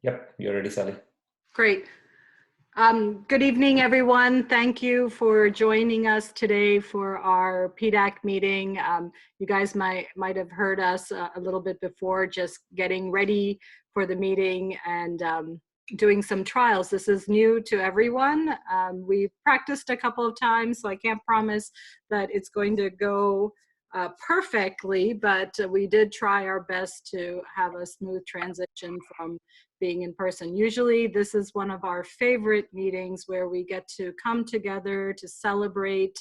Yep, you're ready, Sally. Great. Good evening, everyone. Thank you for joining us today for our PDAC meeting. You guys might have heard us a little bit before, just getting ready for the meeting and doing some trials. This is new to everyone. We've practiced a couple of times, so I can't promise that it's going to go perfectly, but we did try our best to have a smooth transition from being in person. Usually this is one of our favorite meetings where we get to come together to celebrate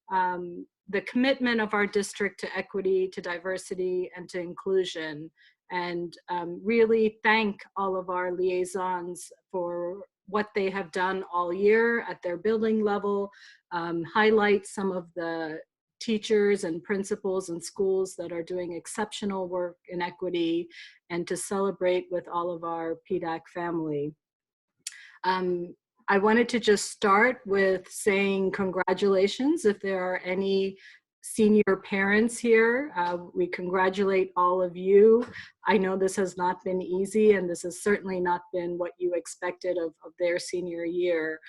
the commitment of our district to equity, to diversity, and to inclusion, and really thank all of our liaisons for what they have done all year at their building level, highlight some of the teachers and principals and schools that are doing exceptional work in equity, and to celebrate with all of our PDAC family. I wanted to just start with saying congratulations if there are any senior parents here. We congratulate all of you. I know this has not been easy, and this has certainly not been what you expected of their senior year.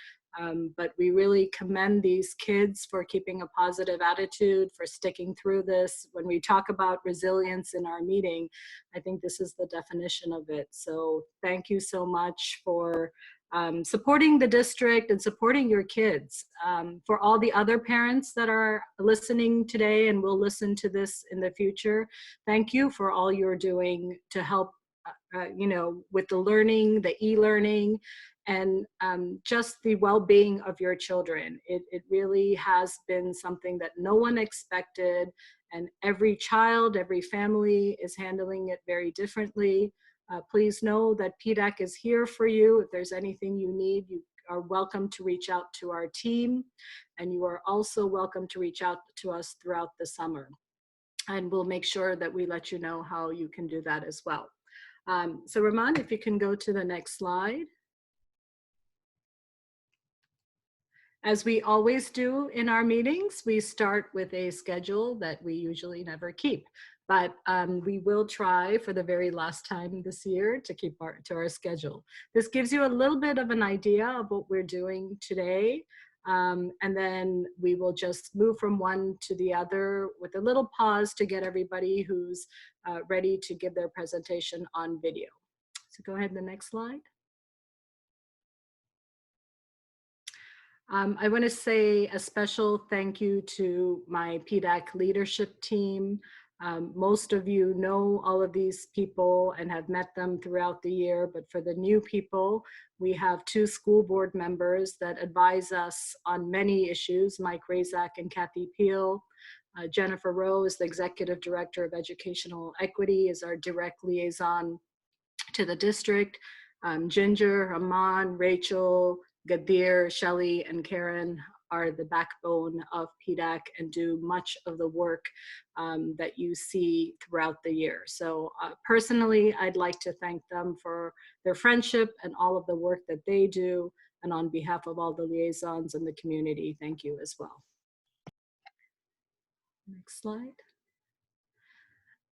But we really commend these kids for keeping a positive attitude, for sticking through this. When we talk about resilience in our meeting, I think this is the definition of it. So thank you so much for supporting the district and supporting your kids. For all the other parents that are listening today and will listen to this in the future, thank you for all you're doing to help with the learning, the e-learning, and just the well-being of your children. It really has been something that no one expected, and every child, every family is handling it very differently. Please know that PDAC is here for you. If there's anything you need, you are welcome to reach out to our team, and you are also welcome to reach out to us throughout the summer. And we'll make sure that we let you know how you can do that as well. So Rahman, if you can go to the next slide. As we always do in our meetings, we start with a schedule that we usually never keep, but we will try for the very last time this year to keep to our schedule. This gives you a little bit of an idea of what we're doing today, and then we will just move from one to the other with a little pause to get everybody who's ready to give their presentation on video. So go ahead, the next slide. I want to say a special thank you to my PDAC leadership team. Most of you know all of these people and have met them throughout the year, but for the new people, we have 2 school board members that advise us on many issues, Mike Razak and Kathy Peel. Jennifer Rowe is the Executive Director of Educational Equity, is our direct liaison to the district. Ginger, Aman, Rachel, Gadir, Shelley, and Karen are the backbone of PDAC and do much of the work that you see throughout the year. So personally, I'd like to thank them for their friendship and all of the work that they do. And on behalf of all the liaisons in the community, thank you as well. Next slide.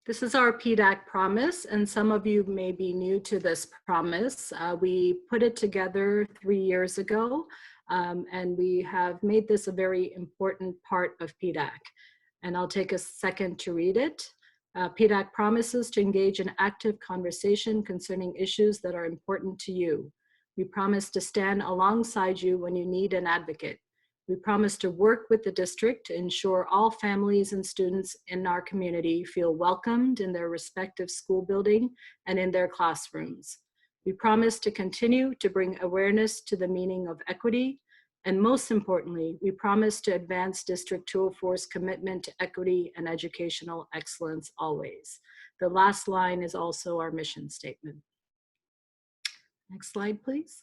This is our PDAC promise, and some of you may be new to this promise. We put it together 3 years ago, and we have made this a very important part of PDAC. And I'll take a second to read it. PDAC promises to engage in active conversation concerning issues that are important to you. We promise to stand alongside you when you need an advocate. We promise to work with the district to ensure all families and students in our community feel welcomed in their respective school building and in their classrooms. We promise to continue to bring awareness to the meaning of equity. And most importantly, we promise to advance District 204's commitment to equity and educational excellence always. The last line is also our mission statement. Next slide, please.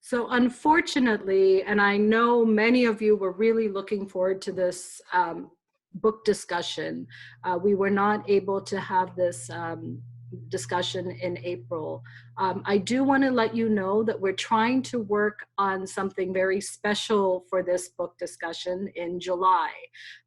So unfortunately, and I know many of you were really looking forward to this book discussion, we were not able to have this discussion in April. I do want to let you know that we're trying to work on something very special for this book discussion in July.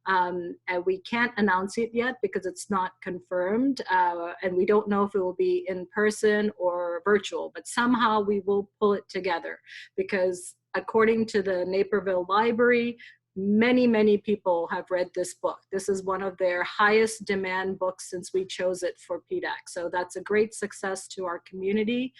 And we can't announce it yet because it's not confirmed, and we don't know if it will be in person or virtual, but somehow we will pull it together, because according to the Naperville Library, many people have read this book. This is one of their highest demand books since we chose it for PDAC. So that's a great success to our community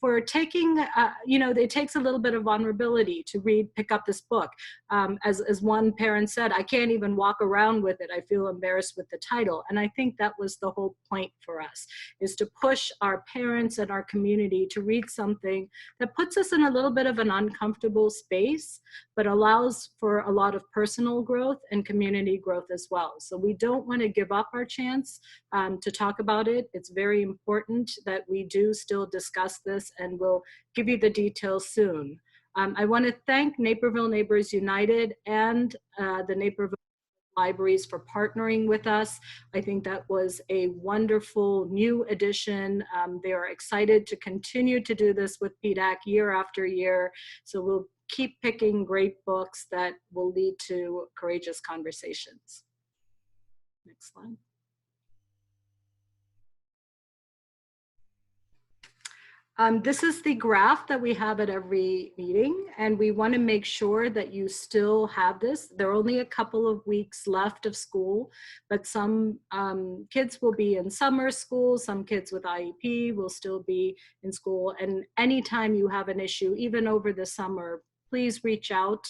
for taking, it takes a little bit of vulnerability to pick up this book. As one parent said, I can't even walk around with it. I feel embarrassed with the title. And I think that was the whole point for us, is to push our parents and our community to read something that puts us in a little bit of an uncomfortable space, but allows for a lot of personal growth and community growth as well. So we don't want to give up our chance to talk about it. It's very important that we do still discuss this, and we'll give you the details soon. I want to thank Naperville Neighbors United and the Naperville Libraries for partnering with us. I think that was a wonderful new addition. They are excited to continue to do this with PDAC year after year. So we'll keep picking great books that will lead to courageous conversations. Next slide. This is the graph that we have at every meeting, and we want to make sure that you still have this. There are only a couple of weeks left of school, but some kids will be in summer school, some kids with IEP will still be in school, and anytime you have an issue, even over the summer, please reach out.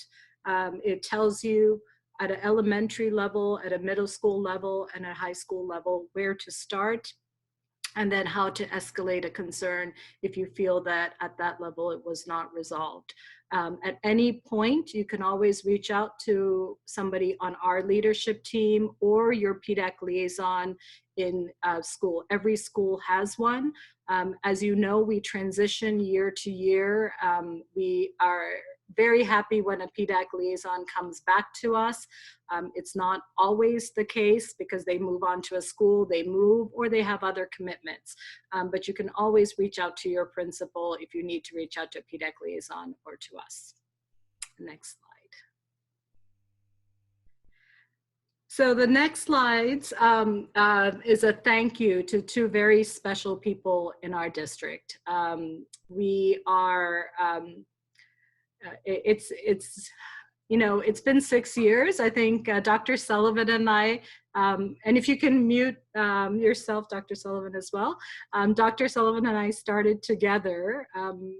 It tells you at an elementary level, at a middle school level, and a high school level where to start, and then how to escalate a concern if you feel that at that level it was not resolved. At any point, you can always reach out to somebody on our leadership team or your PDAC liaison in school. Every school has one. As you know, we transition year to year. We are very happy when a PDAC liaison comes back to us. It's not always the case because they move on to a school, they move, or they have other commitments. But you can always reach out to your principal if you need to reach out to a PDAC liaison or to us. Next slide. So the next slides is a thank you to two very special people in our district. We are, it's been 6 years. I think Dr. Sullivan and I, and if you can mute yourself, Dr. Sullivan, as well. Dr. Sullivan and I started together.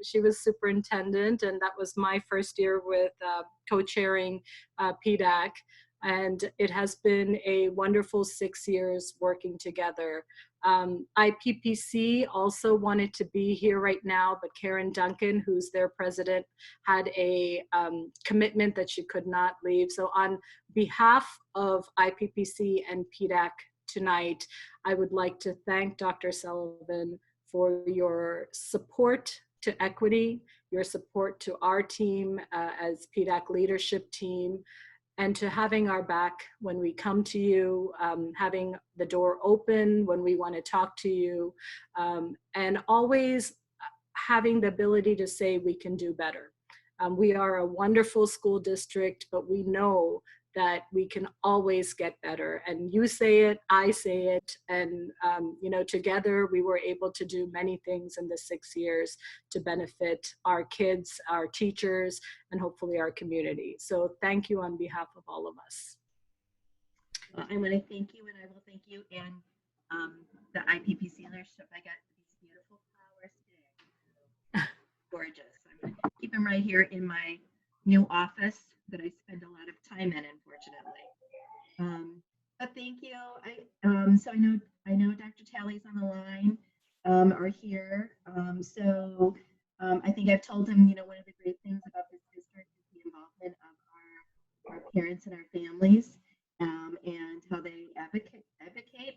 She was superintendent, and that was my first year with co-chairing PDAC. And it has been a wonderful 6 years working together. IPPC also wanted to be here right now, but Karen Duncan, who's their president, had a commitment that she could not leave. So on behalf of IPPC and PDAC tonight, I would like to thank Dr. Sullivan for your support to equity, your support to our team as PDAC leadership team, and to having our back when we come to you, having the door open when we want to talk to you, and always having the ability to say we can do better. We are a wonderful school district, but we know that we can always get better. And you say it, I say it, and together we were able to do many things in the 6 years to benefit our kids, our teachers, and hopefully our community. So thank you on behalf of all of us. Well, I want to thank you, and I will thank you and the IPPC leadership. I got these beautiful flowers today. Gorgeous. I'm going to keep them right here in my new office that I spend a lot of time in, unfortunately. But thank you. So I know Dr. Talley's on the line, or here. I think I've told him, one of the great things about this district is the involvement of our parents and our families, and how they advocate,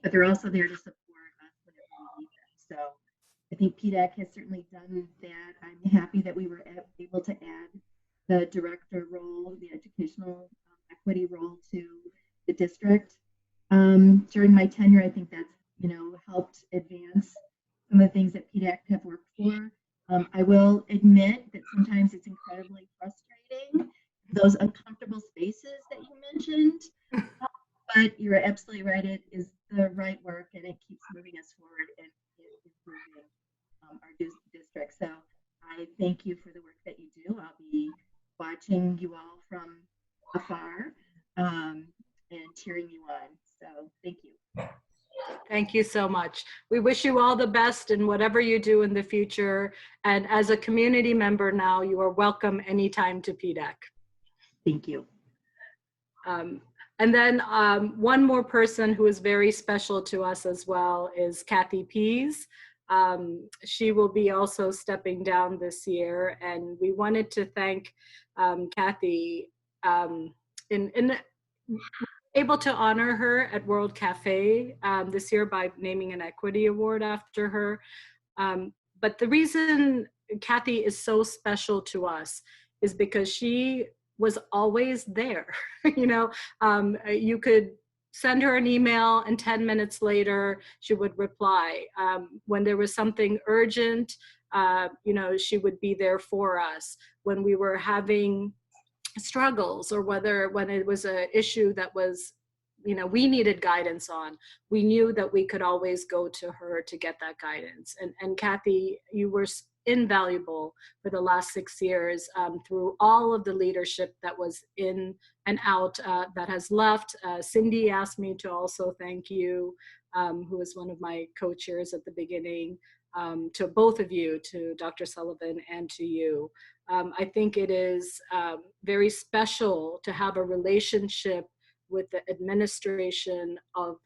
but they're also there to support us whenever we need them. So I think PDAC has certainly done that. I'm happy that we were able to add the director role, the educational equity role to the district. During my tenure, I think that's helped advance some of the things that PDAC have worked for. I will admit that sometimes it's incredibly frustrating, those uncomfortable spaces that you mentioned. But you're absolutely right. It is the right work, and it keeps moving us forward and improving our district. So I thank you for the work that you do. I'll be watching you all from afar and cheering you on. So thank you. Thank you so much. We wish you all the best in whatever you do in the future. And as a community member now, you are welcome anytime to PDAC. Thank you. And then one more person who is very special to us as well is Kathy Pease. She will be also stepping down this year, and we wanted to thank Kathy in able to honor her at World Cafe this year by naming an equity award after her. But the reason Kathy is so special to us is because she was always there. You could send her an email and 10 minutes later she would reply. When there was something urgent, she would be there for us. When we were having struggles, or when it was an issue that was we needed guidance on, we knew that we could always go to her to get that guidance. And Kathy, you were invaluable for the last 6 years through all of the leadership that was in and out that has left. Cindy asked me to also thank you, who was one of my co-chairs at the beginning, to both of you, to Dr. Sullivan and to you. I think it is very special to have a relationship with the administration of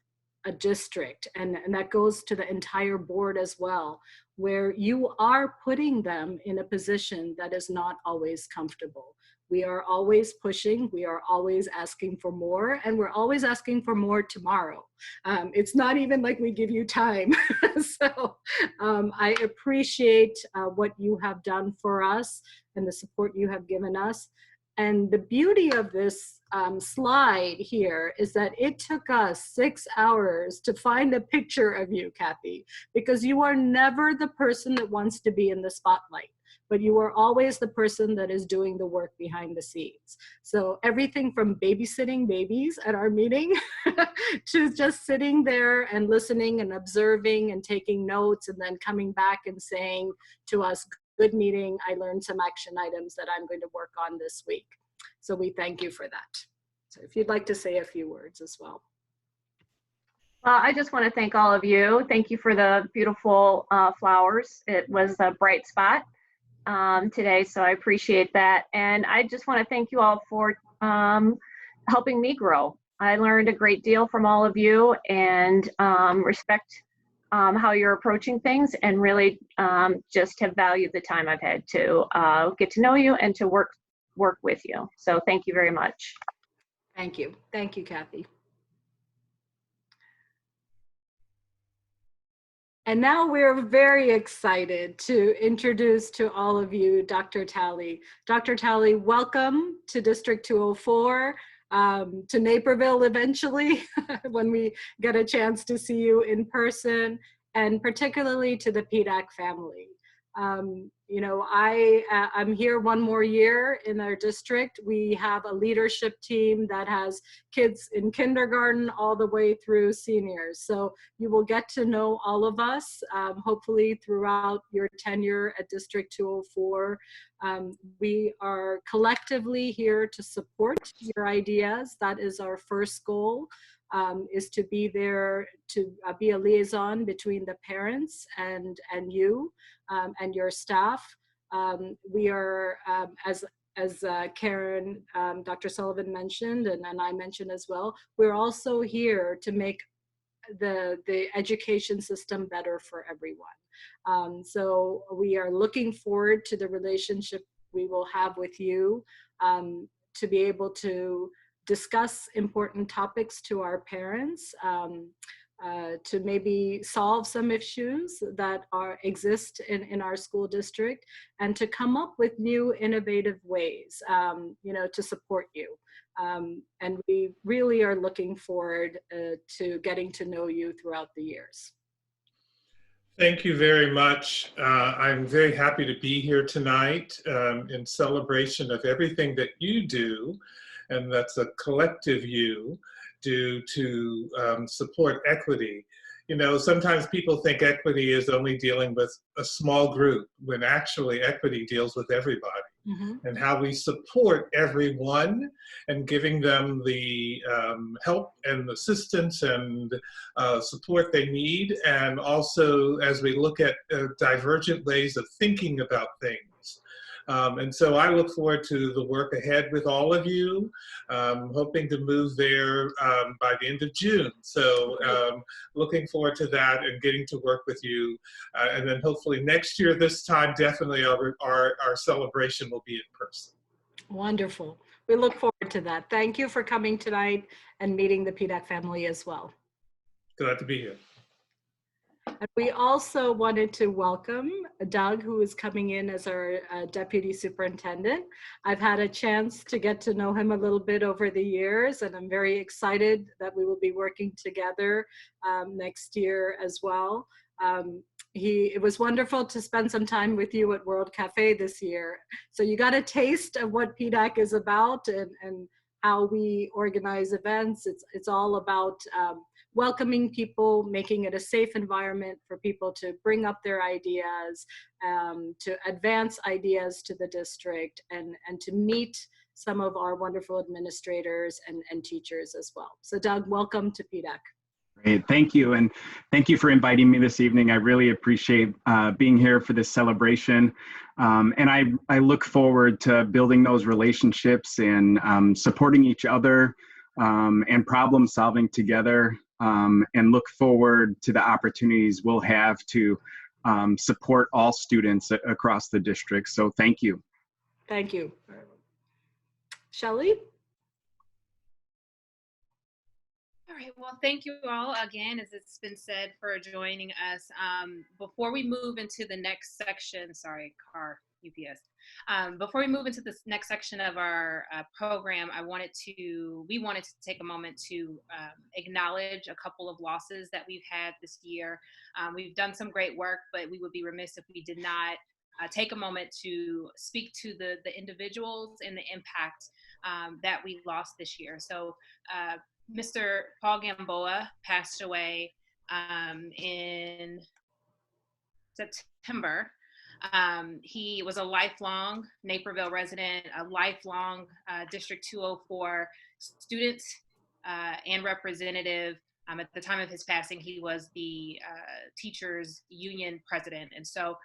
a district, and that goes to the entire board as well, where you are putting them in a position that is not always comfortable. We are always pushing, we are always asking for more, and we're always asking for more tomorrow. It's not even like we give you time. So I appreciate what you have done for us and the support you have given us. And the beauty of this slide here is that it took us 6 hours to find a picture of you, Kathy, because you are never the person that wants to be in the spotlight, but you are always the person that is doing the work behind the scenes. So everything from babysitting babies at our meeting to just sitting there and listening and observing and taking notes and then coming back and saying to us, good meeting, I learned some action items that I'm going to work on this week. So we thank you for that. So if you'd like to say a few words as well. Well, I just want to thank all of you. Thank you for the beautiful flowers. It was a bright spot today, so I appreciate that. And I just want to thank you all for helping me grow. I learned a great deal from all of you, and respect how you're approaching things, and really just have valued the time I've had to get to know you and to work with you. So thank you very much. Thank you. Thank you, Kathy. And now we're very excited to introduce to all of you Dr. Talley. Dr. Talley, welcome to District 204, to Naperville eventually, when we get a chance to see you in person, and particularly to the PDAC family. I'm here one more year in our district. We have a leadership team that has kids in kindergarten all the way through seniors. So you will get to know all of us, hopefully throughout your tenure at District 204. We are collectively here to support your ideas. That is our first goal. Is to be there to be a liaison between the parents and you and your staff. We are, as Karen, Dr. Sullivan mentioned, and I mentioned as well, we're also here to make the education system better for everyone. So we are looking forward to the relationship we will have with you, to be able to discuss important topics to our parents, to maybe solve some issues that exist in our school district, and to come up with new innovative ways, to support you. And we really are looking forward to getting to know you throughout the years. Thank you very much. I'm very happy to be here tonight in celebration of everything that you do, and that's a collective you, do to support equity. You know, sometimes people think equity is only dealing with a small group, when actually equity deals with everybody. Mm-hmm. And how we support everyone and giving them the help and assistance and support they need. And also as we look at divergent ways of thinking about things. And so I look forward to the work ahead with all of you, hoping to move there by the end of June. So looking forward to that and getting to work with you. And then hopefully next year, this time, definitely our celebration will be in person. Wonderful. We look forward to that. Thank you for coming tonight and meeting the PDAC family as well. Glad to be here. And we also wanted to welcome Doug, who is coming in as our Deputy Superintendent. I've had a chance to get to know him a little bit over the years, and I'm very excited that we will be working together next year as well. It was wonderful to spend some time with you at World Cafe this year. So you got a taste of what PDAC is about and how we organize events. It's all about welcoming people, making it a safe environment for people to bring up their ideas, to advance ideas to the district, and to meet some of our wonderful administrators and teachers as well. So Doug, welcome to PDAC. Great, thank you. And thank you for inviting me this evening. I really appreciate being here for this celebration. And I look forward to building those relationships and supporting each other and problem solving together, and look forward to the opportunities we'll have to support all students across the district. So thank you. Thank you. Shelley? All right, well, thank you all again, as it's been said, for joining us. Before we move into the next section, sorry, car, UPS. Before we move into this next section of our program, we wanted to take a moment to acknowledge a couple of losses that we've had this year. We've done some great work, but we would be remiss if we did not take a moment to speak to the individuals and the impact that we lost this year. So Mr. Paul Gamboa passed away in September. He was a lifelong Naperville resident, a lifelong District 204 student and representative. At the time of his passing, he was the teachers union president. And so,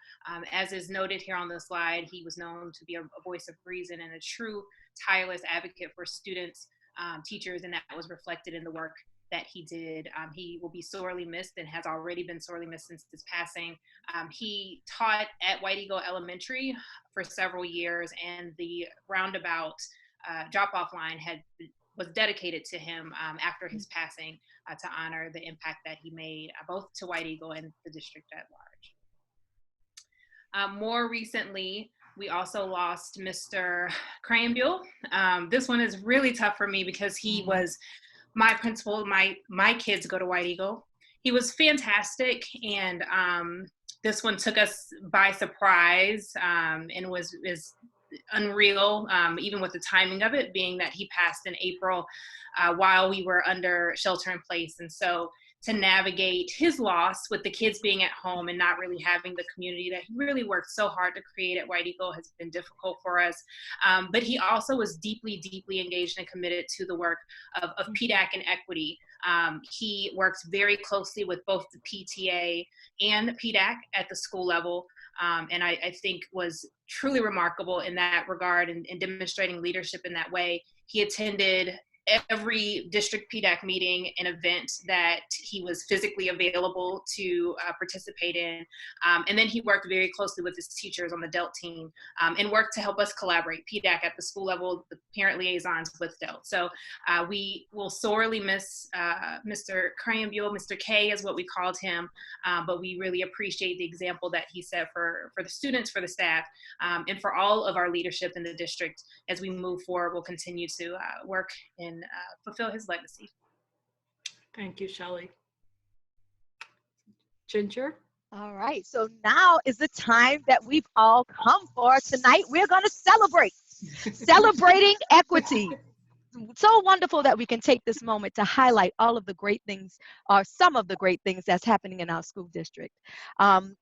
as is noted here on the slide, he was known to be a voice of reason and a true tireless advocate for students, teachers, and that was reflected in the work that he did. He will be sorely missed and has already been sorely missed since his passing. He taught at White Eagle Elementary for several years, and the roundabout drop-off line was dedicated to him after his passing to honor the impact that he made both to White Eagle and the district at large. More recently, we also lost Mr. Cranbull. This one is really tough for me because he was my principal. My kids go to White Eagle. He was fantastic, and this one took us by surprise and is unreal, even with the timing of it being that he passed in April while we were under shelter in place. And so to navigate his loss with the kids being at home and not really having the community that he really worked so hard to create at White Eagle has been difficult for us. But he also was deeply, deeply engaged and committed to the work of PDAC and equity. He works very closely with both the PTA and PDAC at the school level. And I think was truly remarkable in that regard and demonstrating leadership in that way. He attended every district PDAC meeting and event that he was physically available to participate in. And then he worked very closely with his teachers on the DELT team and worked to help us collaborate, PDAC at the school level, the parent liaisons with DELT. So we will sorely miss Mr. Cranbule. Mr. K is what we called him, but we really appreciate the example that he set for the students, for the staff, and for all of our leadership in the district. As we move forward, we'll continue to work and fulfill his legacy. Thank you, Shelley. Ginger? All right, so now is the time that we've all come for. Tonight, we're going to celebrate, celebrating equity. So wonderful that we can take this moment to highlight all of the great things, or some of the great things that's happening in our school district.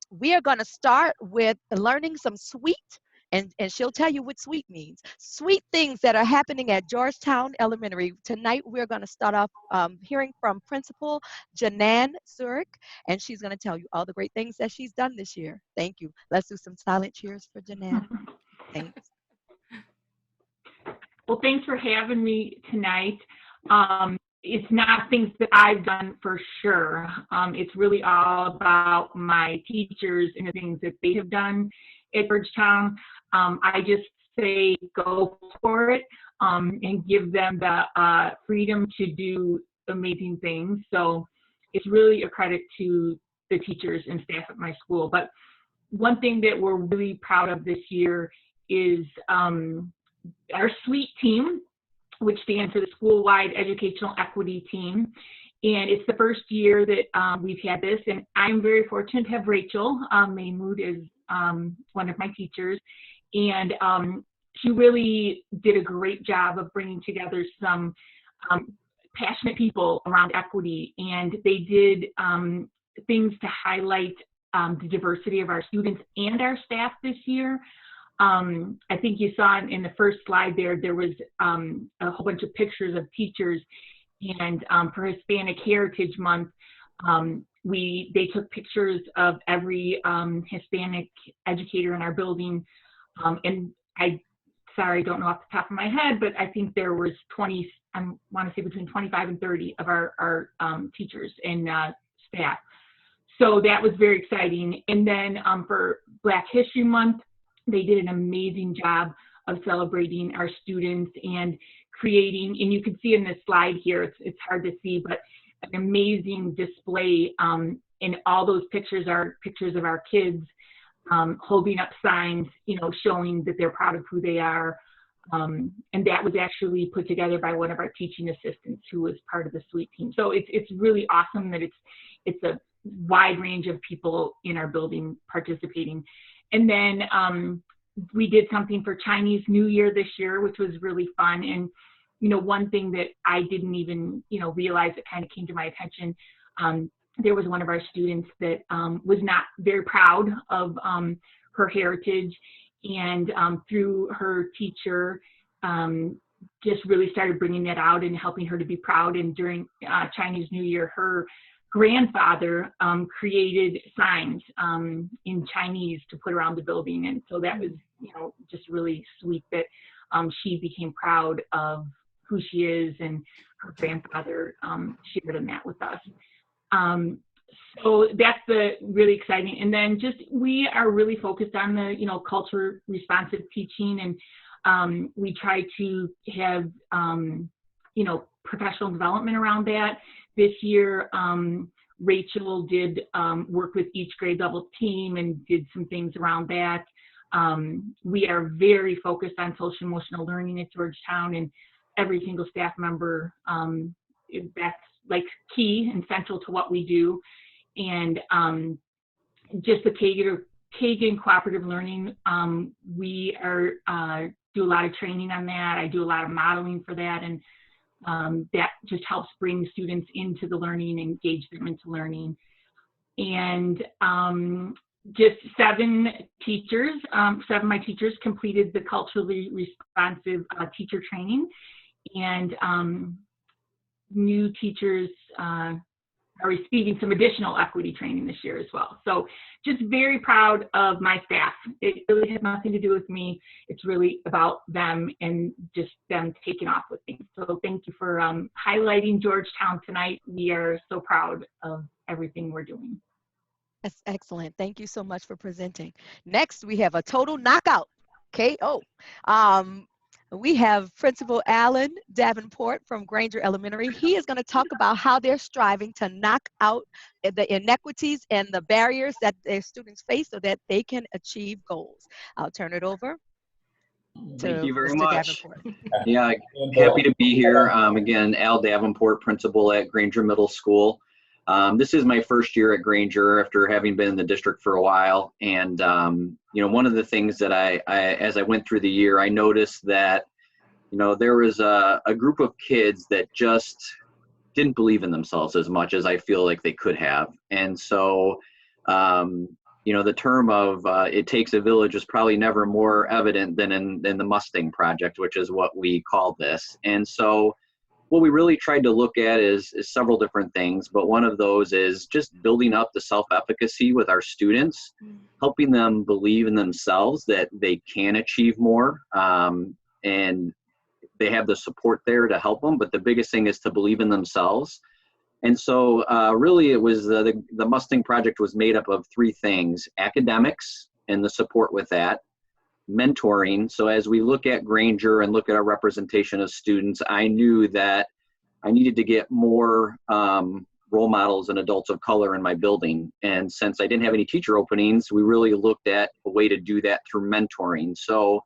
We are going to start with learning some sweet, and she'll tell you what sweet means. Sweet things that are happening at Georgetown Elementary. Tonight, we're going to start off hearing from Principal Janan Zurich, and she's going to tell you all the great things that she's done this year. Thank you. Let's do some silent cheers for Janan. Thanks. Well, thanks for having me tonight. It's not things that I've done for sure. It's really all about my teachers and the things that they have done at Georgetown. I just say go for it and give them the freedom to do amazing things. So it's really a credit to the teachers and staff at my school. But one thing that we're really proud of this year is our SWEET team, which stands for the School-Wide Educational Equity Team. And it's the first year that we've had this. And I'm very fortunate to have Rachel Mahmood as one of my teachers. And she really did a great job of bringing together some passionate people around equity. And they did things to highlight the diversity of our students and our staff this year. I think you saw in the first slide there was a whole bunch of pictures of teachers. And for Hispanic Heritage Month, they took pictures of every Hispanic educator in our building. And I don't know off the top of my head, but I think there was 20, I want to say between 25 and 30 of our teachers and staff. So that was very exciting. And then for Black History Month, they did an amazing job of celebrating our students and creating, and you can see in this slide here, it's hard to see, but an amazing display. And all those pictures are pictures of our kids holding up signs, showing that they're proud of who they are. And that was actually put together by one of our teaching assistants who was part of the SWEET team. So it's really awesome that it's a wide range of people in our building participating. And then we did something for Chinese New Year this year, which was really fun. And, one thing that I didn't even, realize that kind of came to my attention, there was one of our students that was not very proud of her heritage. And through her teacher, just really started bringing that out and helping her to be proud. And during Chinese New Year, her grandfather created signs in Chinese to put around the building. And so that was, just really sweet that she became proud of who she is, and her grandfather shared in that with us. So that's really exciting. And then we are really focused on the, culture responsive teaching, and we try to have, professional development around that. This year, Rachel did work with each grade level team and did some things around that. We are very focused on social emotional learning at Georgetown, and every single staff member, that's like key and central to what we do. And just the Kagan cooperative learning, we do a lot of training on that. I do a lot of modeling for that, and that just helps bring students into the learning, engage them into learning. And just seven of my teachers completed the culturally responsive teacher training, and new teachers are receiving some additional equity training this year as well. So just very proud of my staff. It really has nothing to do with me. It's really about them and just them taking off with things. So thank you for highlighting Georgetown tonight. We are so proud of everything we're doing. That's excellent. Thank you so much for presenting. Next, we have a total knockout, KO. We have Principal Alan Davenport from Granger Elementary. He is going to talk about how they're striving to knock out the inequities and the barriers that their students face so that they can achieve goals. I'll turn it over to Thank you very Mr. much. Davenport. Yeah, happy to be here. Again, Al Davenport, principal at Granger Middle School. This is my first year at Granger after having been in the district for a while. And, you know, one of the things that as I went through the year, I noticed that, you know, there was a group of kids that just didn't believe in themselves as much as I feel like they could have. And so, you know, the term of it takes a village is probably never more evident than in the Mustang Project, which is what we call this. And so, what we really tried to look at is several different things, but one of those is just building up the self-efficacy with our students, helping them believe in themselves that they can achieve more, and they have the support there to help them. But the biggest thing is to believe in themselves. And so really it was the Mustang Project was made up of three things: academics and the support with that, mentoring. So as we look at Granger and look at our representation of students, I knew that I needed to get more role models and adults of color in my building. And since I didn't have any teacher openings, we really looked at a way to do that through mentoring. So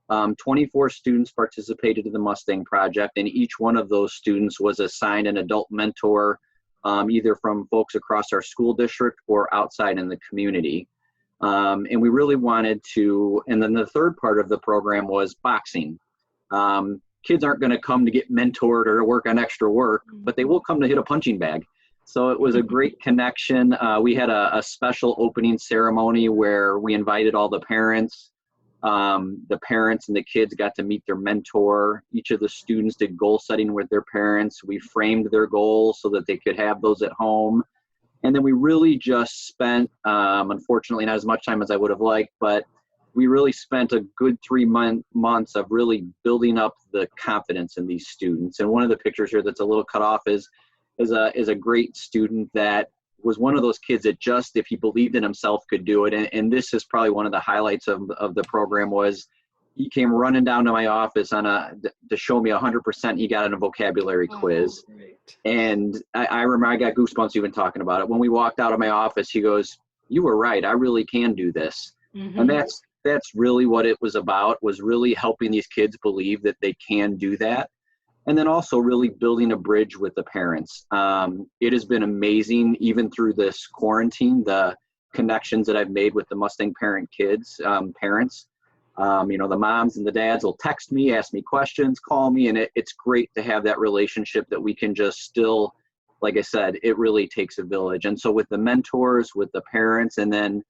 24 students participated in the Mustang Project, and each one of those students was assigned an adult mentor, either from folks across our school district or outside in the community. And we really wanted to, and then the third part of the program was boxing. Kids aren't going to come to get mentored or to work on extra work, but they will come to hit a punching bag. So it was a great connection. We had a special opening ceremony where we invited all the parents. The parents and the kids got to meet their mentor. Each of the students did goal setting with their parents. We framed their goals so that they could have those at home. And then we really just spent, unfortunately, not as much time as I would have liked, but we really spent a good 3 months of really building up the confidence in these students. And one of the pictures here that's a little cut off is a great student that was one of those kids that just, if he believed in himself, could do it. And this is probably one of the highlights of the program was he came running down to my office to show me 100% he got in a vocabulary quiz. And I remember I got goosebumps even talking about it. When we walked out of my office, he goes, "You were right. I really can do this." And that's really what it was about, was really helping these kids believe that they can do that. And then also really building a bridge with the parents. It has been amazing, even through this quarantine, the connections that I've made with the Mustang parents. You know, the moms and the dads will text me, ask me questions, call me, and it's great to have that relationship that we can just still, like I said, it really takes a village. And so with the mentors, with the parents, and then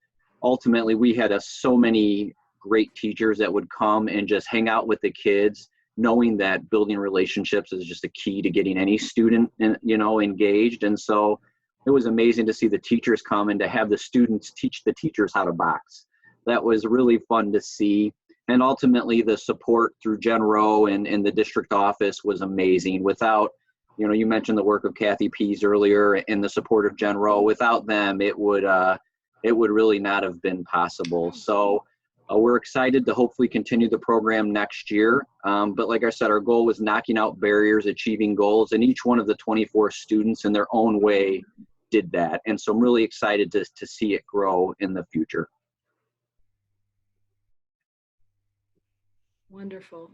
ultimately we had so many great teachers that would come and just hang out with the kids, knowing that building relationships is just a key to getting any student, you know, engaged. And so it was amazing to see the teachers come and to have the students teach the teachers how to box. That was really fun to see. And ultimately the support through Gen Rowe and the district office was amazing. Without, you know, you mentioned the work of Kathy Pease earlier and the support of Gen Rowe. Without them, it would really not have been possible. So we're excited to hopefully continue the program next year. But like I said, our goal was knocking out barriers, achieving goals, and each one of the 24 students in their own way did that. And so I'm really excited to see it grow in the future. Wonderful.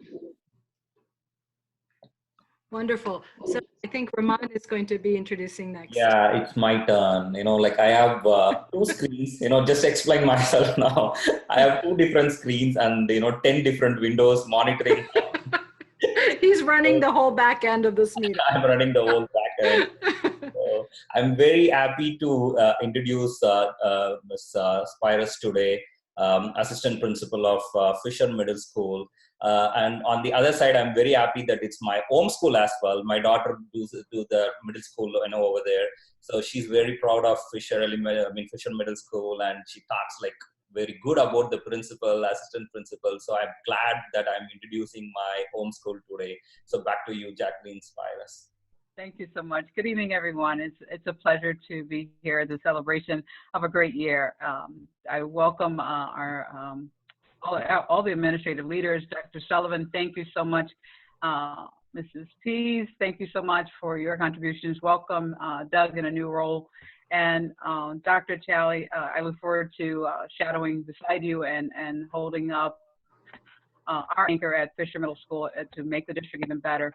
Wonderful. So I think Rahman is going to be introducing next. Yeah, it's my turn. You know, like I have two screens, you know, just explain myself now. I have two different screens and, you know, 10 different windows monitoring. He's running the whole back end of this meeting. I'm running the whole back end. So I'm very happy to introduce Ms. Spirus today. assistant principal of Fisher Middle School. And on the other side, I'm very happy that it's my home school as well. My daughter do the middle school, over there. So she's very proud of Fisher Middle School, and she talks like very good about the principal, assistant principal. So I'm glad that I'm introducing my home school today. So back to you, Jacqueline Spires. Thank you so much. Good evening, everyone. It's a pleasure to be here at the celebration of a great year. I welcome all the administrative leaders. Dr. Sullivan, thank you so much. Mrs. Pease, thank you so much for your contributions. Welcome, Doug, in a new role. And Dr. Talley, I look forward to shadowing beside you and holding up our anchor at Fisher Middle School to make the district even better.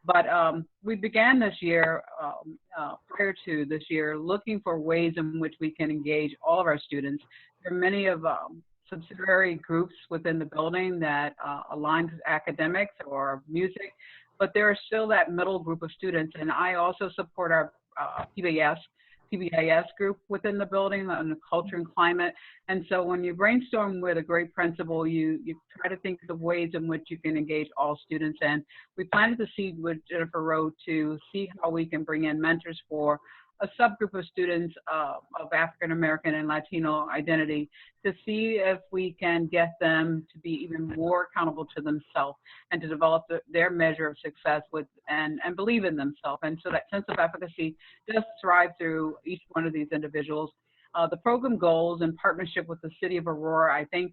But we began this year, prior to this year, looking for ways in which we can engage all of our students. There are many of subsidiary groups within the building that align with academics or music, but there is still that middle group of students. And I also support our PBAS group within the building on the culture and climate. And so when you brainstorm with a great principal, you try to think of ways in which you can engage all students. And we planted the seed with Jennifer Rowe to see how we can bring in mentors for a subgroup of students of African American and Latino identity, to see if we can get them to be even more accountable to themselves and to develop their measure of success and believe in themselves. And so that sense of efficacy does thrive through each one of these individuals. The program goals in partnership with the City of Aurora, I think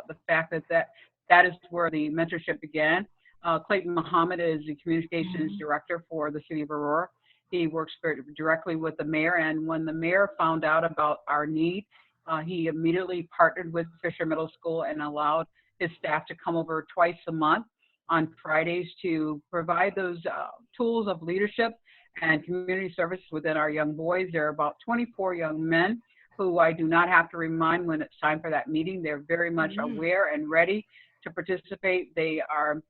the fact that is where the mentorship began. Clayton Muhammad is the communications director for the City of Aurora. He works very directly with the mayor, and when the mayor found out about our need, he immediately partnered with Fisher Middle School and allowed his staff to come over twice a month on Fridays to provide those tools of leadership and community service within our young boys. There are about 24 young men who I do not have to remind when it's time for that meeting. They're very much aware and ready to participate. They are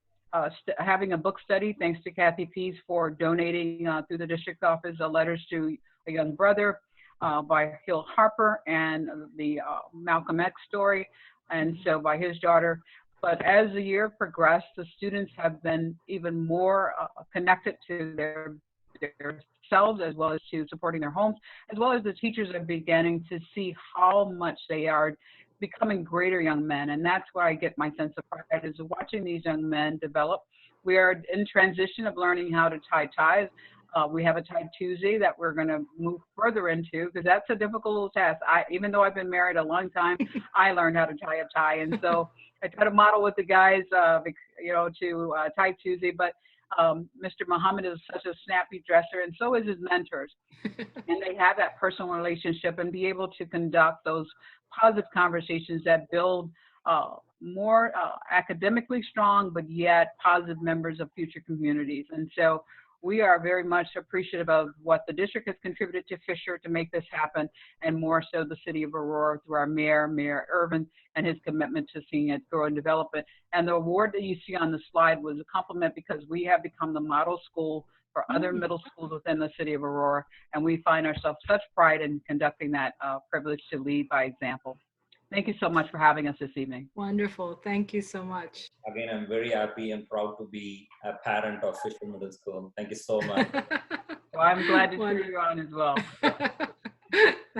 having a book study, thanks to Kathy Pease for donating through the district office letters to a young brother by Hill Harper, and the Malcolm X story, and so by his daughter. But as the year progressed, the students have been even more connected to their themselves, as well as to supporting their homes, as well as the teachers are beginning to see how much they are becoming greater young men. And that's where I get my sense of pride, is watching these young men develop. We are in transition of learning how to tie ties. We have a Tie Tuesday that we're going to move further into, because that's a difficult little task. Even though I've been married a long time, I learned how to tie a tie. And so I try to model with the guys, to Tie Tuesday. But Mr. Muhammad is such a snappy dresser, and so is his mentors. And they have that personal relationship and be able to conduct those positive conversations that build more academically strong, but yet positive members of future communities. And so we are very much appreciative of what the district has contributed to Fisher to make this happen, and more so the City of Aurora through our Mayor Irvin, and his commitment to seeing it grow and develop it. And the award that you see on the slide was a compliment, because we have become the model school for other middle schools within the City of Aurora, and we find ourselves such pride in conducting that privilege to lead by example. Thank you so much for having us this evening. Wonderful. Thank you so much. Again, I'm very happy and proud to be a parent of Fisher Middle School. Thank you so much. Well, I'm glad to cheer you on as well.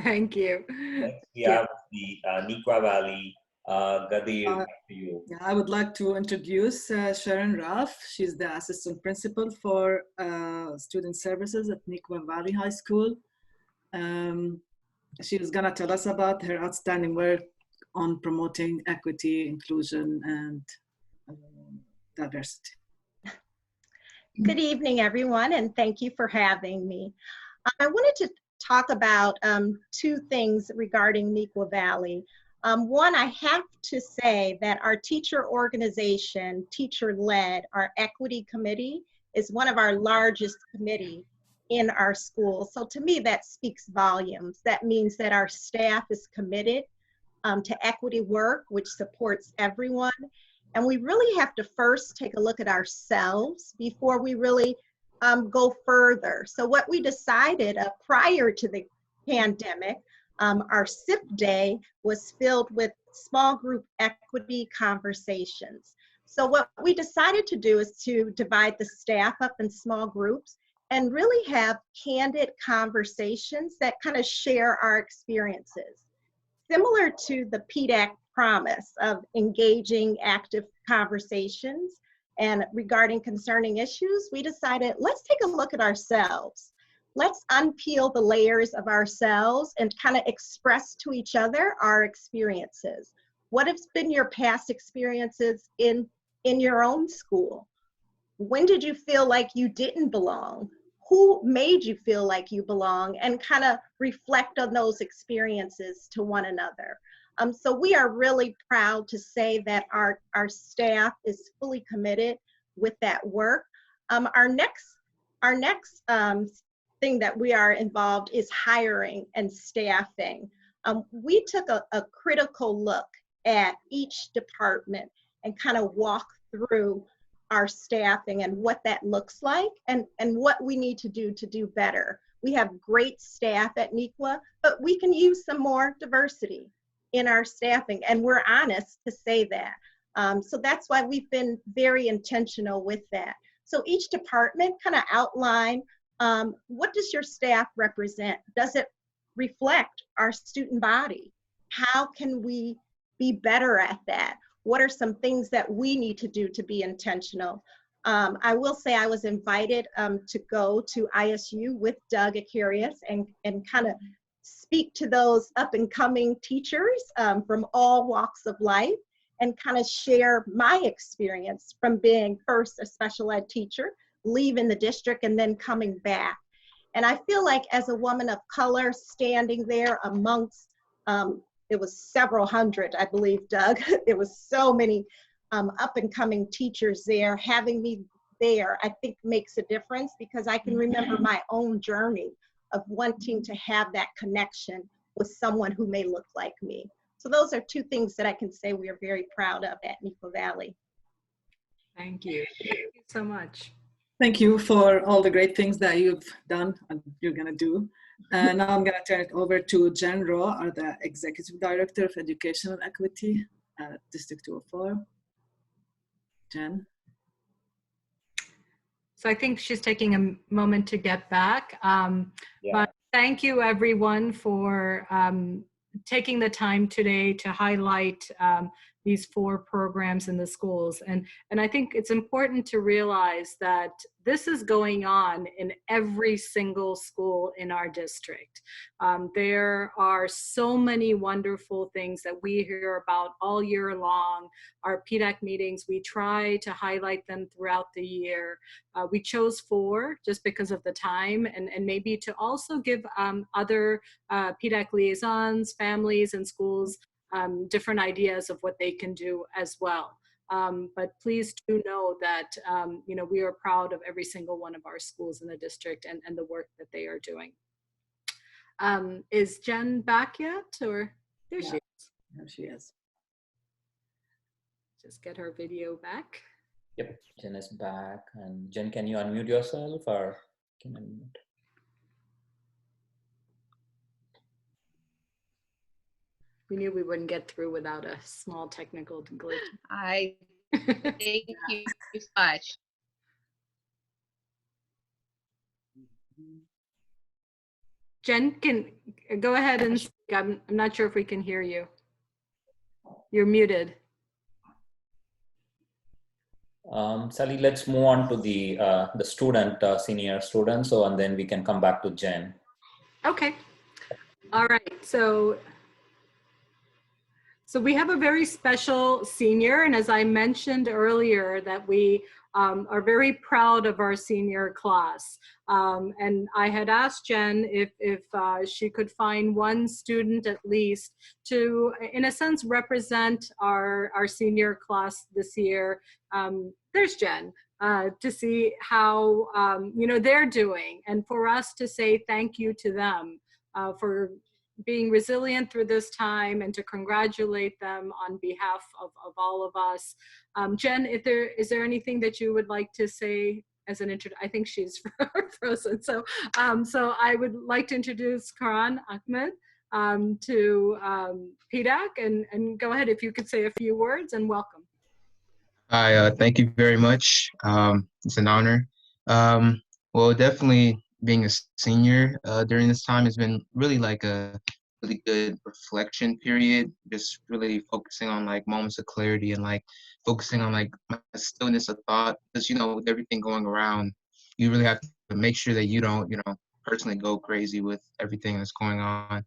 Thank you. Next, we have the Neuqua Valley. Gadir, to you. Yeah, I would like to introduce Sharon Ruff. She's the assistant principal for student services at Neuqua Valley High School. She was going to tell us about her outstanding work on promoting equity, inclusion, and diversity. Good evening, everyone, and thank you for having me. I wanted to talk about two things regarding Neuqua Valley. One, I have to say that our teacher organization, teacher-led, our equity committee, is one of our largest committees in our school. So to me, that speaks volumes. That means that our staff is committed to equity work, which supports everyone. And we really have to first take a look at ourselves before we really go further. So what we decided prior to the pandemic, our SIP day was filled with small group equity conversations. So what we decided to do is to divide the staff up in small groups and really have candid conversations that kind of share our experiences. Similar to the PDAC promise of engaging active conversations and regarding concerning issues, we decided, let's take a look at ourselves. Let's unpeel the layers of ourselves and kind of express to each other our experiences. What have been your past experiences in your own school? When did you feel like you didn't belong? Who made you feel like you belong? And kind of reflect on those experiences to one another. So we are really proud to say that our staff is fully committed with that work. Our next thing that we are involved is hiring and staffing. We took a critical look at each department and kind of walk through our staffing and what that looks like and what we need to do better. We have great staff at NEQA, but we can use some more diversity in our staffing, and we're honest to say that. So that's why we've been very intentional with that. So each department kind of outline, what does your staff represent? Does it reflect our student body? How can we be better at that? What are some things that we need to do to be intentional? I will say I was invited to go to ISU with Doug Akarius and kind of speak to those up and coming teachers from all walks of life and kind of share my experience from being first a special ed teacher, leaving the district and then coming back. And I feel like as a woman of color standing there amongst, it was several hundred, I believe, Doug. There was so many up and coming teachers there. Having me there, I think makes a difference because I can remember my own journey of wanting to have that connection with someone who may look like me. So those are two things that I can say we are very proud of at Neuqua Valley. Thank you. Thank you so much. Thank you for all the great things that you've done and you're gonna do. And now I'm gonna turn it over to Jen Rowe, the Executive Director of Educational Equity at District 204. Jen. So I think she's taking a moment to get back. But thank you everyone for taking the time today to highlight these 4 programs in the schools. And I think it's important to realize that this is going on in every single school in our district. There are so many wonderful things that we hear about all year long. Our PDAC meetings, we try to highlight them throughout the year. We chose 4 just because of the time and maybe to also give other PDAC liaisons, families, and schools different ideas of what they can do as well. But please do know that you know, we are proud of every single one of our schools in the district and the work that they are doing. Is Jen back yet, or there she is? There she is. Just get her video back. Yep, Jen is back. And Jen, can you unmute yourself, or can I unmute? We knew we wouldn't get through without a small technical glitch. I thank you so much. Jen, can go ahead and speak. I'm not sure if we can hear you. You're muted. Sally, let's move on to the student, senior student, so and then we can come back to Jen. Okay. All right. So we have a very special senior, and as I mentioned earlier, that we are very proud of our senior class. And I had asked Jen if she could find one student at least to, in a sense, represent our senior class this year. There's Jen, to see how you know, they're doing, and for us to say thank you to them for being resilient through this time, and to congratulate them on behalf of all of us. Jen, is there anything that you would like to say as an intro? I think she's frozen. So I would like to introduce Karan Ahmed, to PDAC, and go ahead if you could say a few words, and welcome. Hi, thank you very much. It's an honor. Well, definitely being a senior during this time has been really like a really good reflection period. Just really focusing on like moments of clarity and like focusing on like my stillness of thought. Because with everything going around, you really have to make sure that you don't, personally go crazy with everything that's going on.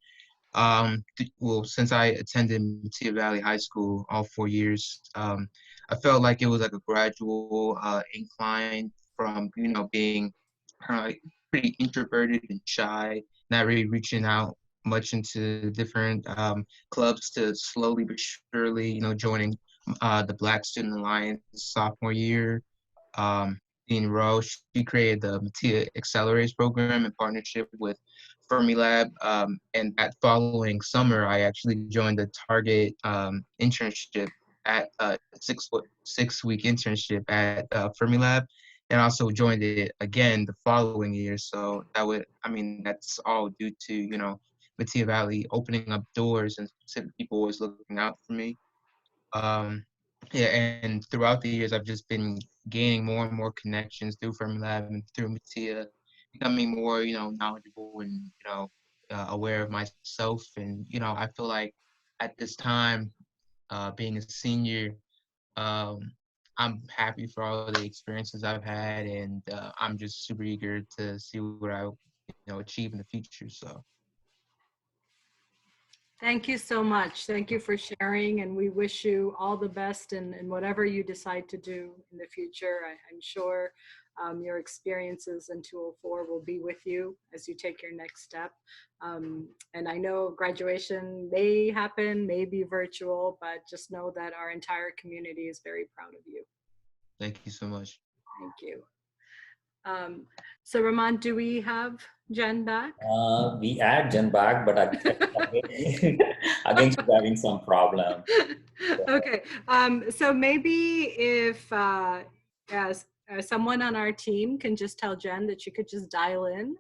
Well, since I attended Mattia Valley High School all 4 years, I felt like it was like a gradual incline from, being kind of like pretty introverted and shy, not really reaching out much into different clubs to slowly but surely, joining the Black Student Alliance sophomore year. Dean Rowe, she created the Mattia Accelerators program in partnership with Fermilab, and that following summer, I actually joined the Target internship at a 6-week internship at Fermilab, and also joined it again the following year. So that's all due to Mattia Valley opening up doors and specific people always looking out for me. Yeah, and throughout the years, I've just been gaining more and more connections through Fermilab and through Mattia, becoming more, knowledgeable and, aware of myself. And, I feel like at this time, being a senior, I'm happy for all the experiences I've had, and I'm just super eager to see what I, achieve in the future. So. Thank you so much. Thank you for sharing, and we wish you all the best in whatever you decide to do in the future. I'm sure your experiences in 204 will be with you as you take your next step. And I know graduation may happen, may be virtual, but just know that our entire community is very proud of you. Thank you so much. Thank you. So Ramon, do we have Jen back? We add Jen back, but again, she's having some problem. Okay, so maybe if someone on our team can just tell Jen that she could just dial in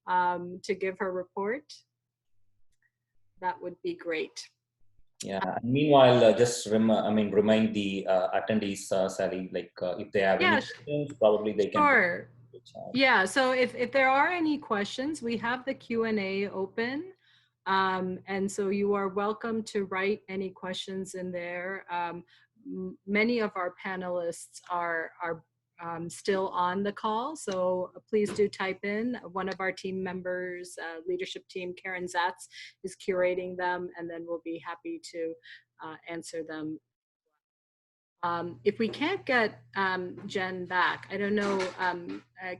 to give her report, that would be great. Yeah. Meanwhile, just remind the attendees, Sally, like if they have any questions, probably they can. Sure. Yeah. So if there are any questions, we have the Q&A open, and so you are welcome to write any questions in there. Many of our panelists are still on the call, so please do type in. One of our team members, leadership team, Karen Zatz, is curating them, and then we'll be happy to answer them. If we can't get Jen back, I don't know,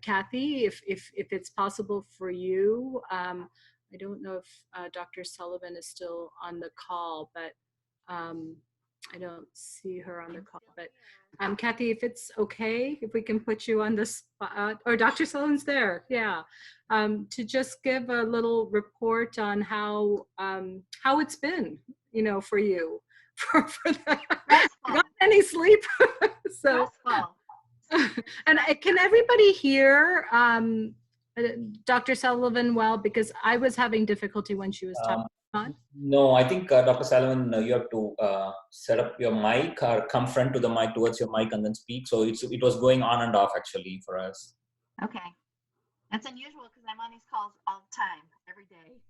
Kathy, if it's possible for you. I don't know if Dr. Sullivan is still on the call, but I don't see her on the call. But Kathy, if it's okay, if we can put you on the spot, or Dr. Sullivan's there, yeah, to just give a little report on how it's been, for you. For that. Got any sleep? So, and can everybody hear Dr. Sullivan well? Because I was having difficulty when she was talking on. No, I think Dr. Sullivan, you have to set up your mic or come front to the mic towards your mic and then speak. So it was going on and off actually for us. Okay, that's unusual because I'm on these calls all the time, every day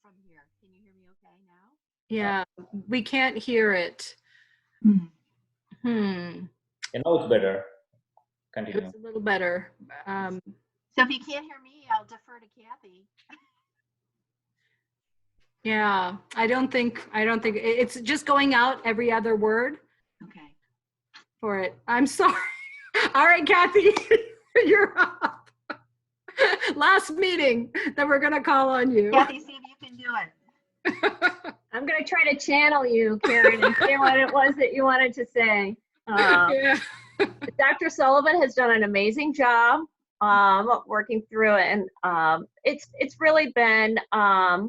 from here. Can you hear me okay now? Yeah, we can't hear it. You know, it's better. Continue. It's a little better. So if you can't hear me, I'll defer to Kathy. Yeah, I don't think it's just going out every other word. Okay. For it. I'm sorry. All right, Kathy, you're up. Last meeting that we're gonna call on you. Kathy, see if you can do it. I'm going to try to channel you, Karen, and say what it was that you wanted to say. Dr. Sullivan has done an amazing job working through it, and it's really been a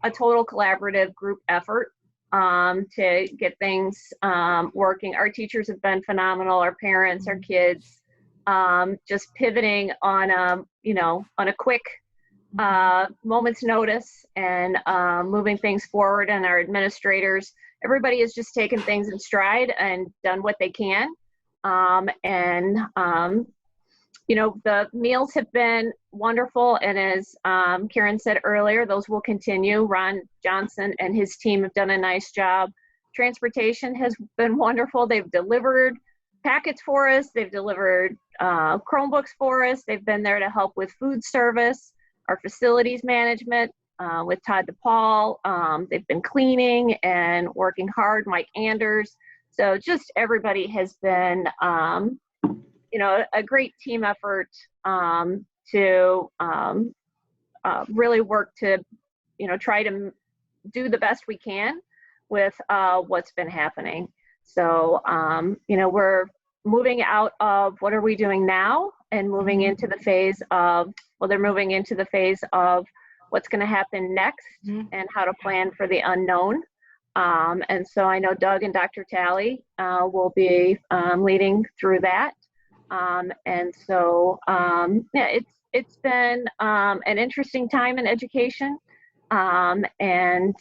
total collaborative group effort to get things working. Our teachers have been phenomenal, our parents, our kids, just pivoting on on a quick moment's notice and moving things forward, and our administrators, everybody has just taken things in stride and done what they can. You know, the meals have been wonderful, and as Karen said earlier, those will continue. Ron Johnson and his team have done a nice job. Transportation has been wonderful. They've delivered packets for us. They've delivered Chromebooks for us. They've been there to help with food service, our facilities management with Todd DePaul. They've been cleaning and working hard, Mike Anders. So just everybody has been, you know, a great team effort to really work to, you know, try to do the best we can with what's been happening. So, you know, we're moving out of what are we doing now and moving into the phase of, well, they're moving into the phase of what's going to happen next and how to plan for the unknown. And so I know Doug and Dr. Talley will be leading through that. And so, yeah, it's been an interesting time in education, and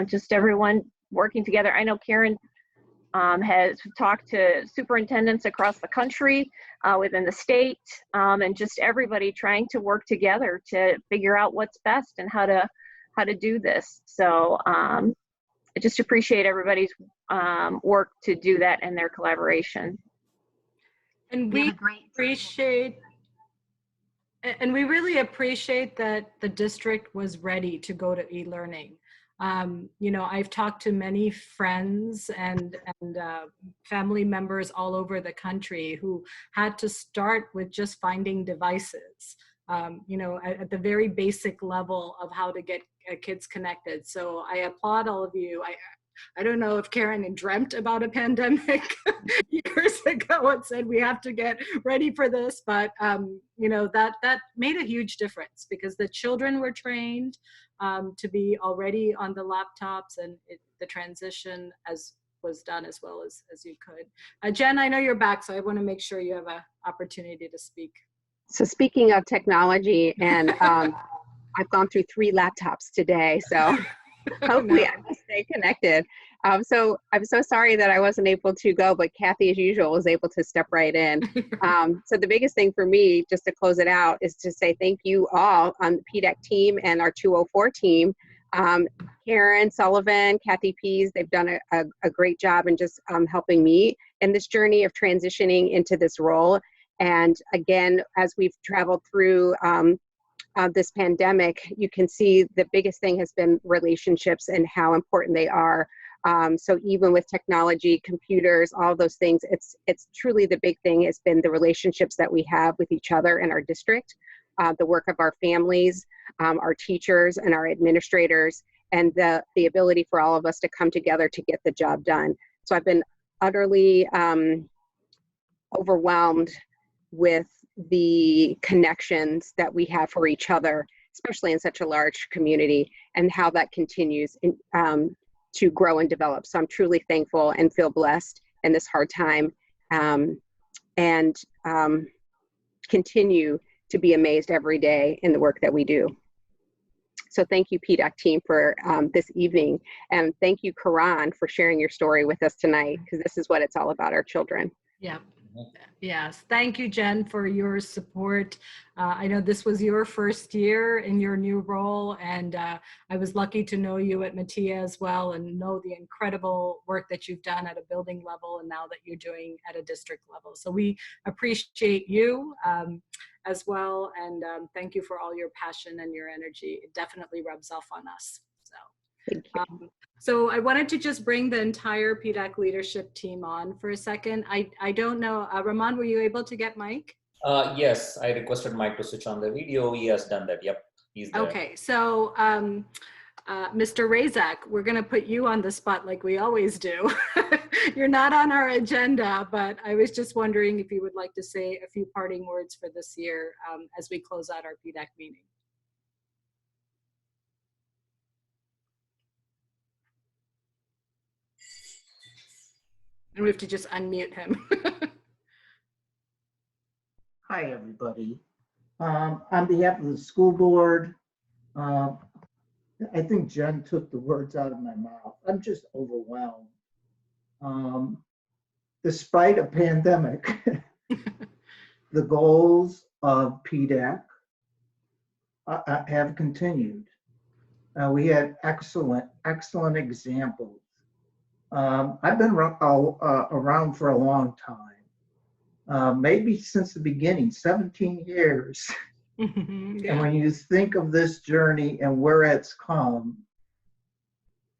just everyone working together. I know Karen has talked to superintendents across the country, within the state, and just everybody trying to work together to figure out what's best and how to do this. So I just appreciate everybody's work to do that and their collaboration. And we appreciate, and we really appreciate that the district was ready to go to e-learning. You know, I've talked to many friends and family members all over the country who had to start with just finding devices, you know, at the very basic level of how to get kids connected. So I applaud all of you. I don't know if Karen had dreamt about a pandemic years ago and said we have to get ready for this, but you know, that made a huge difference because the children were trained to be already on the laptops, and the transition was done as well as you could. Jen, I know you're back, so I want to make sure you have an opportunity to speak. So speaking of technology, and I've gone through 3 laptops today, so hopefully I will stay connected. So I'm so sorry that I wasn't able to go, but Kathy, as usual, was able to step right in. So the biggest thing for me, just to close it out, is to say thank you all on the PDAC team and our 204 team. Karen Sullivan, Kathy Pease, they've done a great job in just helping me in this journey of transitioning into this role. And again, as we've traveled through this pandemic, you can see the biggest thing has been relationships and how important they are. So even with technology, computers, all those things, it's truly the big thing has been the relationships that we have with each other in our district, the work of our families, our teachers and our administrators, and the ability for all of us to come together to get the job done. So I've been utterly overwhelmed with the connections that we have for each other, especially in such a large community, and how that continues to grow and develop. So I'm truly thankful and feel blessed in this hard time, and continue to be amazed every day in the work that we do. So thank you, PDAC team, for this evening. And thank you, Karan, for sharing your story with us tonight, because this is what it's all about, our children. Yeah. Yes. Thank you, Jen, for your support. I know this was your first year in your new role, and I was lucky to know you at Mattia as well, and know the incredible work that you've done at a building level and now that you're doing at a district level. So we appreciate you as well, and thank you for all your passion and your energy. It definitely rubs off on us. So. Thank you. So I wanted to just bring the entire PDAC leadership team on for a second. I don't know, Rahman, were you able to get Mike? Yes, I requested Mike to switch on the video. He has done that. Yep, he's there. Okay, so Mr. Razak, we're going to put you on the spot like we always do. You're not on our agenda, but I was just wondering if you would like to say a few parting words for this year as we close out our PDAC meeting. And we have to just unmute him. Hi, everybody. On behalf of the school board, Um, I think Jen took the words out of my mouth. I'm just overwhelmed. Um, Despite a pandemic, the goals of PDAC have continued. We had excellent examples. I've been around for a long time, maybe since the beginning, 17 years. Yeah. And when you think of this journey and where it's come,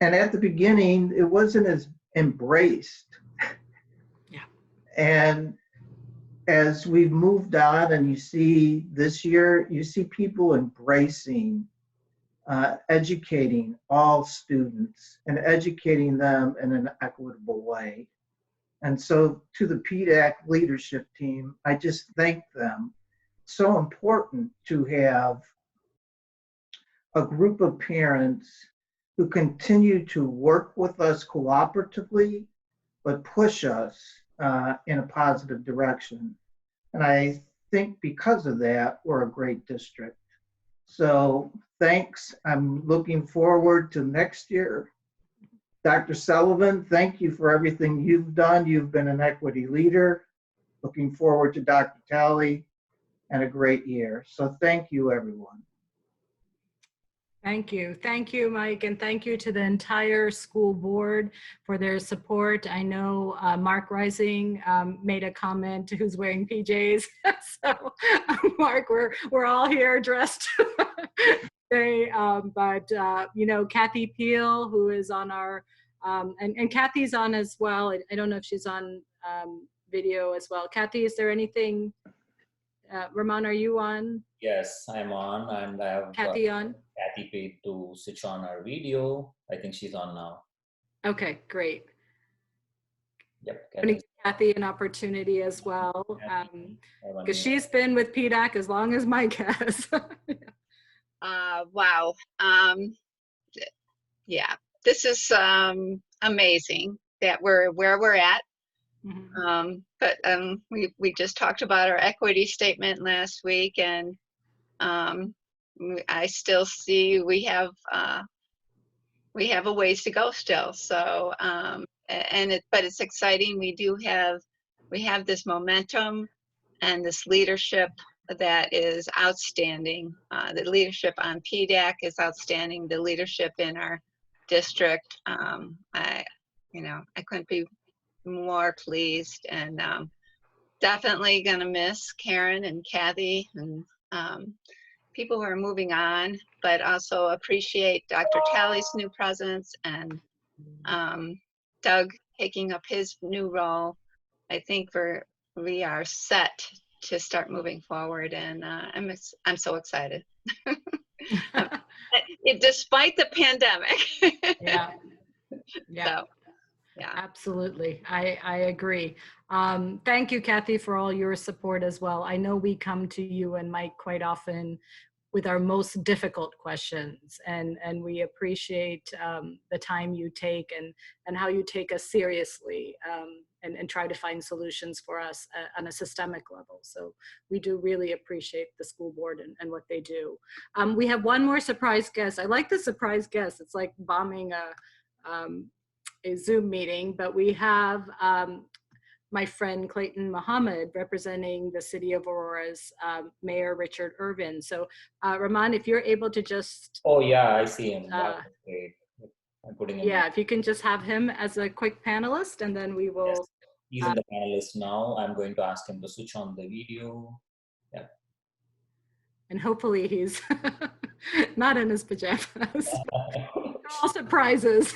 and at the beginning, it wasn't as embraced. Yeah. And as we've moved on and you see this year, you see people embracing, educating all students and educating them in an equitable way. And so to the PDAC leadership team, I just thank them. So important to have a group of parents who continue to work with us cooperatively, but push us in a positive direction. And I think because of that, we're a great district. So thanks. I'm looking forward to next year. Dr. Sullivan, thank you for everything you've done. You've been an equity leader. Looking forward to Dr. Talley and a great year. So thank you, everyone. Thank you. Thank you, Mike, and thank you to the entire school board for their support. I know Mark Rising made a comment who's wearing PJs. So, Mark, we're all here dressed today. You know, Kathy Peel, who is on our, and Kathy's on as well. I don't know if she's on video as well. Kathy, is there anything? Ramon, are you on? Yes, I'm on, and I have Kathy on? Kathy paid to switch on our video. I think she's on now. Okay, great. Yep. I'm going to give Kathy an opportunity as well, because she's been with PDAC as long as Mike has. Wow. Yeah, this is amazing that we're where we're at. But we just talked about our equity statement last week, and I still see we have a ways to go still. So but it's exciting. We have this momentum and this leadership that is outstanding. The leadership on PDAC is outstanding. The leadership in our district, I couldn't be more pleased, and definitely gonna miss Karen and Kathy and people who are moving on, but also appreciate Dr. Talley's new presence and Doug taking up his new role. I think we are set to start moving forward, and I'm so excited. Despite the pandemic. Yeah. Yeah. So, yeah. Absolutely. I agree. Thank you, Kathy, for all your support as well. I know we come to you and Mike quite often with our most difficult questions, and we appreciate the time you take and how you take us seriously and try to find solutions for us on a systemic level. So we do really appreciate the school board and what they do. We have one more surprise guest. I like the surprise guest. It's like bombing a Zoom meeting, but we have my friend Clayton Muhammad representing the City of Aurora's Mayor Richard Irvin. So Rahman, if you're able to just— Oh yeah, I see him. That's great. I'm putting him. Yeah, if you can just have him as a quick panelist, and then we will. Yes. He's in the panelist now. I'm going to ask him to switch on the video. Yeah. And hopefully he's not in his pajamas. All surprises.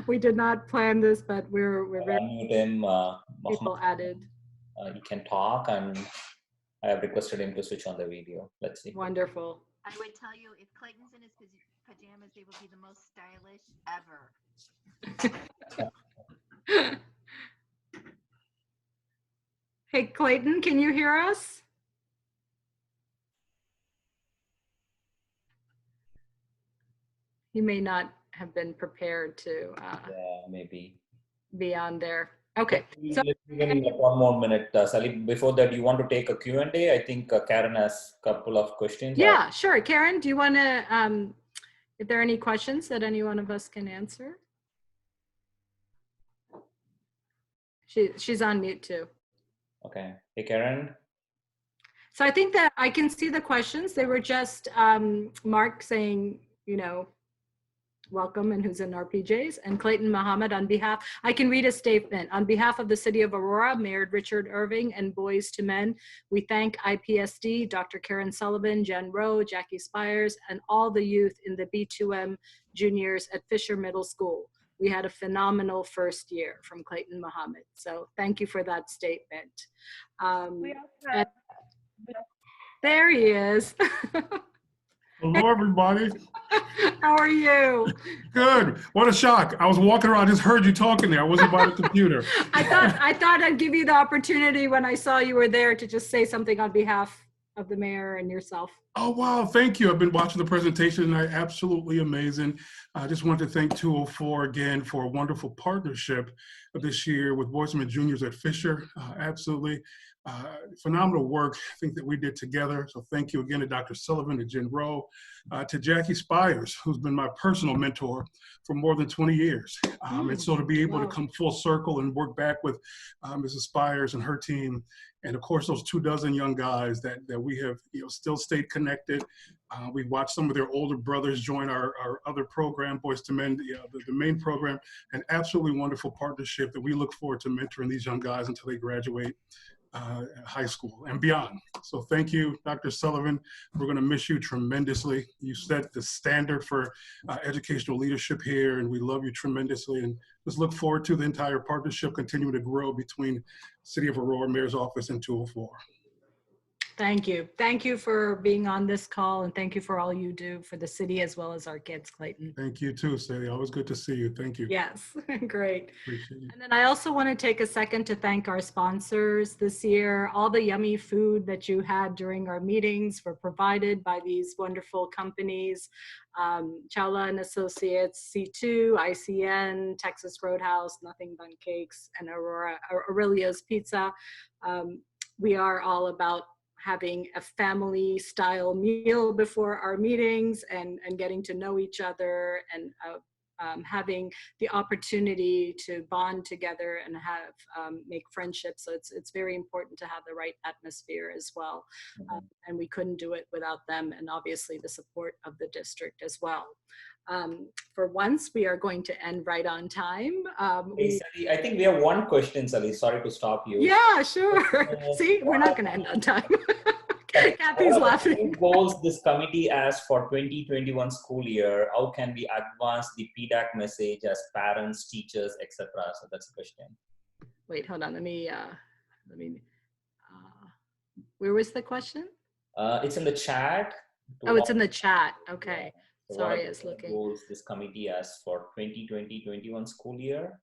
We did not plan this, but we're very— Unmute him. people added. He can talk, and I have requested him to switch on the video. Let's see. Wonderful. I would tell you, if Clayton's in his pajamas, they will be the most stylish ever. Hey, Clayton, can you hear us? He may not have been prepared to yeah, maybe be on there. Okay. So Let's give him like 1 more minute, Sally. Before that, you want to take a Q&A? I think Karen has a couple of questions. yeah, sure. Karen, do you want to, if there are any questions that any one of us can answer? She's on mute too. Okay. Hey, Karen. So I think that I can see the questions. They were just Mark saying, you know, welcome and who's in our PJs, and Clayton Muhammad on behalf, I can read a statement. On behalf of the City of Aurora, Mayor Richard Irving and Boys to Men, we thank IPSD, Dr. Karen Sullivan, Jen Rowe, Jackie Spires, and all the youth in the B2M juniors at Fisher Middle School. We had a phenomenal first year, from Clayton Muhammad. So thank you for that statement. There he is. Hello, everybody. How are you? Good. What a shock. I was walking around, I just heard you talking there. I wasn't by the computer. I thought I'd give you the opportunity when I saw you were there to just say something on behalf of the mayor and yourself. Oh, wow. Thank you. I've been watching the presentation and absolutely amazing. I just want to thank 204 again for a wonderful partnership this year with Boys and Men Juniors at Fisher. Absolutely phenomenal work, I think, that we did together. So thank you again to Dr. Sullivan, to Jen Rowe, to Jackie Spires, who's been my personal mentor for more than 20 years. And so to be able to come full circle and work back with Mrs. Spires and her team, and of course those 24 young guys that we have, you know, still stayed connected. We've watched some of their older brothers join our other program, Boys to Men, the main program, an absolutely wonderful partnership that we look forward to mentoring these young guys until they graduate high school and beyond. So thank you, Dr. Sullivan. We're going to miss you tremendously. You set the standard for educational leadership here, and we love you tremendously. And just look forward to the entire partnership continuing to grow between City of Aurora Mayor's Office and 204. Thank you. Thank you for being on this call, and thank you for all you do for the city as well as our kids, Clayton. Thank you too, Sadie. Always good to see you. Thank you. Yes, great. Appreciate you. And then I also want to take a second to thank our sponsors this year. All the yummy food that you had during our meetings were provided by these wonderful companies, Chawla and Associates, C2, ICN, Texas Roadhouse, Nothing But Cakes, and Aurelia's Pizza. We are all about having a family style meal before our meetings and getting to know each other and having the opportunity to bond together and have make friendships. So it's very important to have the right atmosphere as well. And we couldn't do it without them, and obviously the support of the district as well. For once, we are going to end right on time. Hey, Sally, I think we have one question, Sally. Sorry to stop you. Yeah, sure. See, we're not going to end on time. Kathy's laughing. Goals this committee has for 2021 school year? How can we advance the PDAC message as parents, teachers, etc.? So that's the question. Wait, hold on. Let me. Where was the question? It's in the chat. Oh, it's in the chat. Okay. So sorry, I was looking. Goals this committee has for 2020-21 school year?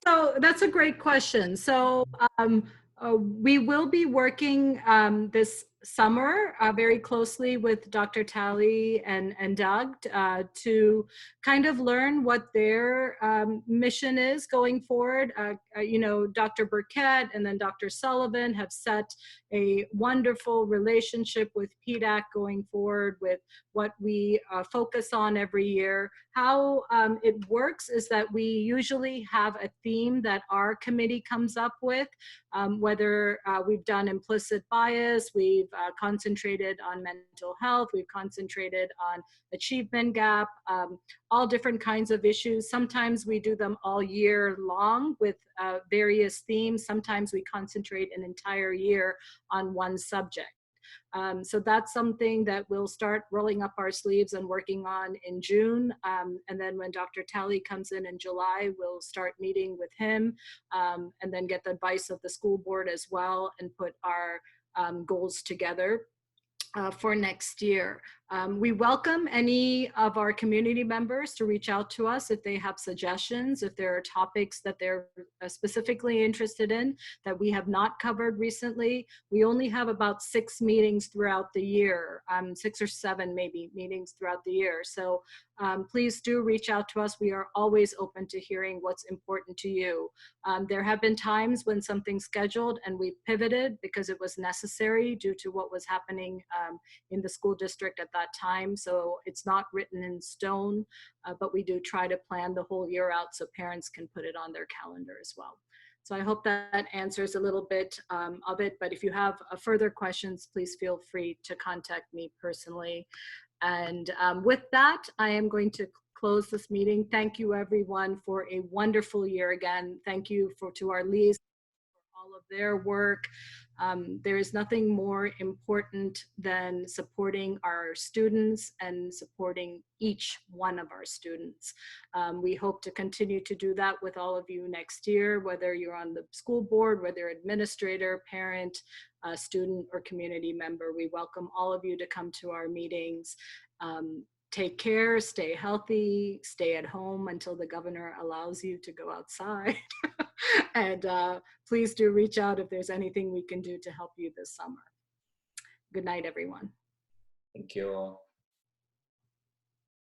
So that's a great question. So we will be working this summer very closely with Dr. Talley and Doug to kind of learn what their mission is going forward. You know, Dr. Burkett and then Dr. Sullivan have set a wonderful relationship with PDAC going forward with what we focus on every year. How it works is that we usually have a theme that our committee comes up with, whether we've done implicit bias, we've concentrated on mental health, we've concentrated on achievement gap, all different kinds of issues. Sometimes we do them all year long with various themes. Sometimes we concentrate an entire year on one subject. So that's something that we'll start rolling up our sleeves and working on in June. And then when Dr. Talley comes in July, we'll start meeting with him and then get the advice of the school board as well and put our goals together for next year. We welcome any of our community members to reach out to us if they have suggestions, if there are topics that they're specifically interested in that we have not covered recently. We only have about 6 meetings throughout the year, 6 or 7 maybe meetings throughout the year. So please do reach out to us. We are always open to hearing what's important to you. There have been times when something's scheduled and we pivoted because it was necessary due to what was happening in the school district at that time. So it's not written in stone, but we do try to plan the whole year out so parents can put it on their calendar as well. So I hope that answers a little bit of it, but if you have further questions, please feel free to contact me personally. And with that, I am going to close this meeting. Thank you everyone for a wonderful year again. Thank you to our leads for all of their work. There is nothing more important than supporting our students and supporting each one of our students. We hope to continue to do that with all of you next year, whether you're on the school board, whether administrator, parent, student, or community member. We welcome all of you to come to our meetings. Take care, stay healthy, stay at home until the governor allows you to go outside. And please do reach out if there's anything we can do to help you this summer. Good night, everyone. Thank you.